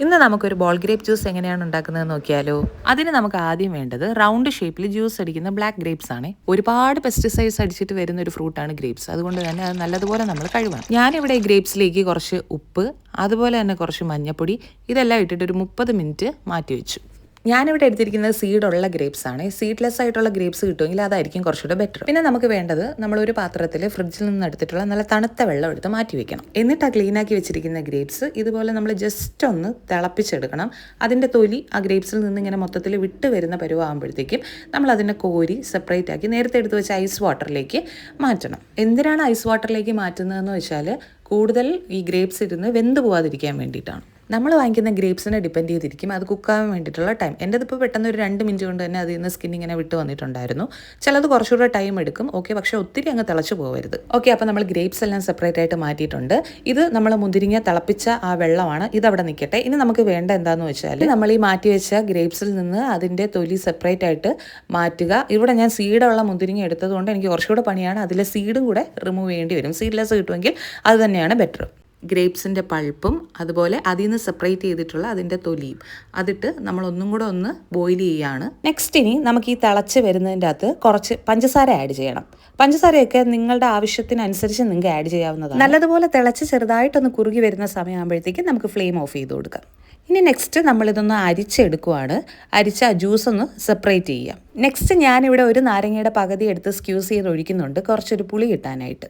ഇന്ന് നമുക്കൊരു ball grape juice എങ്ങനെയാണ് ഉണ്ടാക്കുന്നത് നോക്കിയാലോ. അതിന് നമുക്ക് ആദ്യം വേണ്ടത് റൗണ്ട് ഷേപ്പിൽ ജ്യൂസ് അടിക്കുന്ന ബ്ലാക്ക് ഗ്രേപ്സ് ആണ്. ഒരുപാട് പെസ്റ്റിസൈഡ്സ് അടിച്ചിട്ട് വരുന്ന ഒരു ഫ്രൂട്ടാണ് ഗ്രേപ്സ്. അതുകൊണ്ട് തന്നെ അത് നല്ലതുപോലെ നമ്മൾ കഴുകണം. ഞാനിവിടെ ഈ ഗ്രേപ്സിലേക്ക് കുറച്ച് ഉപ്പ്, അതുപോലെ തന്നെ കുറച്ച് മഞ്ഞൾപ്പൊടി ഇതെല്ലാം ഇട്ടിട്ട് ഒരു 30 മിനിറ്റ് മാറ്റി വെച്ചു. ഞാനിവിടെ എടുത്തിരിക്കുന്നത് സീഡുള്ള ഗ്രേപ്സ് ആണ്. സീഡ്ലെസ് ആയിട്ടുള്ള ഗ്രേപ്സ് കിട്ടുമെങ്കിൽ അതായിരിക്കും കുറച്ചുകൂടെ ബെറ്റർ. പിന്നെ നമുക്ക് വേണ്ടത് നമ്മളൊരു പാത്രത്തിൽ ഫ്രിഡ്ജിൽ നിന്ന് എടുത്തിട്ടുള്ള നല്ല തണുത്ത വെള്ളം എടുത്ത് മാറ്റി വെക്കണം. എന്നിട്ട് ആ ക്ലീൻ ആക്കി വെച്ചിരിക്കുന്ന ഗ്രേപ്സ് ഇതുപോലെ നമ്മൾ ജസ്റ്റ് ഒന്ന് തിളപ്പിച്ചെടുക്കണം. അതിൻ്റെ തൊലി ആ ഗ്രേപ്സിൽ നിന്ന് ഇങ്ങനെ മൊത്തത്തിൽ വിട്ട് വരുന്ന പരുവാകുമ്പോഴത്തേക്കും നമ്മൾ അതിനെ കോരി സെപ്പറേറ്റ് ആക്കി നേരത്തെ എടുത്ത് വെച്ച ഐസ് വാട്ടറിലേക്ക് മാറ്റണം. എന്തിനാണ് ഐസ് വാട്ടറിലേക്ക് മാറ്റുന്നതെന്ന് വെച്ചാൽ കൂടുതൽ ഈ ഗ്രേപ്സ് ഇരുന്ന് വെന്ത് പോകാതിരിക്കാൻ വേണ്ടിയിട്ടാണ്. നമ്മൾ വാങ്ങിക്കുന്ന ഗ്രേപ്സിനെ ഡിപ്പെൻഡ് ചെയ്തിരിക്കും അത് കുക്കാവാൻ വേണ്ടിയിട്ടുള്ള ടൈം. എൻ്റെതിപ്പോൾ പെട്ടെന്ന് ഒരു 2 മിനിറ്റ് കൊണ്ട് തന്നെ അതിൽ നിന്ന് സ്കിൻ ഇങ്ങനെ വിട്ട് വന്നിട്ടുണ്ടായിരുന്നു. ചിലത് കുറച്ചുകൂടെ ടൈം എടുക്കും. ഓക്കെ, പക്ഷേ ഒത്തിരി അങ്ങ് തിളച്ചു പോകരുത്. ഓക്കെ, അപ്പോൾ നമ്മൾ ഗ്രേപ്സ് എല്ലാം സെപ്പറേറ്റ് ആയിട്ട് മാറ്റിയിട്ടുണ്ട്. ഇത് നമ്മൾ മുന്തിരിങ്ങ തിളപ്പിച്ച ആ വെള്ളമാണ്. ഇതവിടെ നിൽക്കട്ടെ. ഇനി നമുക്ക് വേണ്ട എന്താണെന്ന് വെച്ചാൽ നമ്മൾ ഈ മാറ്റി വെച്ച ഗ്രേപ്സിൽ നിന്ന് അതിൻ്റെ തൊലി സെപ്പറേറ്റ് ആയിട്ട് മാറ്റുക. ഇവിടെ ഞാൻ സീഡുള്ള മുന്തിരിങ്ങ എടുത്തതുകൊണ്ട് എനിക്ക് കുറച്ചുകൂടെ പണിയാണ്. അതിലെ സീഡും കൂടെ റിമൂവ് ചെയ്യേണ്ടി വരും. സീഡ്ലെസ് കിട്ടുമെങ്കിൽ അത് തന്നെയാണ് ബെറ്റർ. ഗ്രേപ്സിൻ്റെ പൾപ്പും അതുപോലെ അതിൽ നിന്ന് സെപ്പറേറ്റ് ചെയ്തിട്ടുള്ള അതിൻ്റെ തൊലിയും അതിട്ട് നമ്മൾ ഒന്നും കൂടെ ഒന്ന് ബോയിൽ ചെയ്യുകയാണ്. നെക്സ്റ്റ് ഇനി നമുക്ക് ഈ തിളച്ച് വരുന്നതിൻ്റെ അകത്ത് കുറച്ച് പഞ്ചസാര ആഡ് ചെയ്യണം. പഞ്ചസാരയൊക്കെ നിങ്ങളുടെ ആവശ്യത്തിനനുസരിച്ച് നിങ്ങൾക്ക് ആഡ് ചെയ്യാവുന്നതാണ്. നല്ലതുപോലെ തിളച്ച് ചെറുതായിട്ടൊന്ന് കുറുകി വരുന്ന സമയമാകുമ്പോഴത്തേക്കും നമുക്ക് ഫ്ലെയിം ഓഫ് ചെയ്ത് കൊടുക്കാം. ഇനി നെക്സ്റ്റ് നമ്മളിതൊന്ന് അരിച്ചെടുക്കുവാണ്. അരിച്ച ആ ജ്യൂസ് ഒന്ന് സെപ്പറേറ്റ് ചെയ്യാം. നെക്സ്റ്റ് ഞാനിവിടെ ഒരു നാരങ്ങയുടെ പകുതി എടുത്ത് സ്ക്യൂസ് ചെയ്ത് ഒഴിക്കുന്നുണ്ട്, കുറച്ചൊരു പുളി കിട്ടാനായിട്ട്.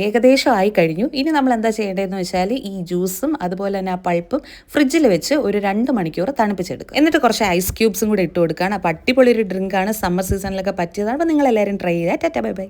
ഏകദേശം ആയി കഴിഞ്ഞു. ഇനി നമ്മൾ എന്താ ചെയ്യേണ്ടതെന്ന് വെച്ചാൽ ഈ ജ്യൂസും അതുപോലെ തന്നെ ആ പൾപ്പും ഫ്രിഡ്ജിൽ വെച്ച് ഒരു 2 മണിക്കൂർ തണുപ്പിച്ചെടുക്കും. എന്നിട്ട് കുറച്ച് ഐസ് ക്യൂബ്സും കൂടെ ഇട്ട് കൊടുക്കുകയാണ്. അപ്പോൾ അടിപൊളി ഒരു ഡ്രിങ്കാണ്. സമ്മർ സീസണിലൊക്കെ പറ്റിയതാണ്. അപ്പോൾ നിങ്ങളെല്ലാവരും ട്രൈ ചെയ്യുക. Tata, bye bye.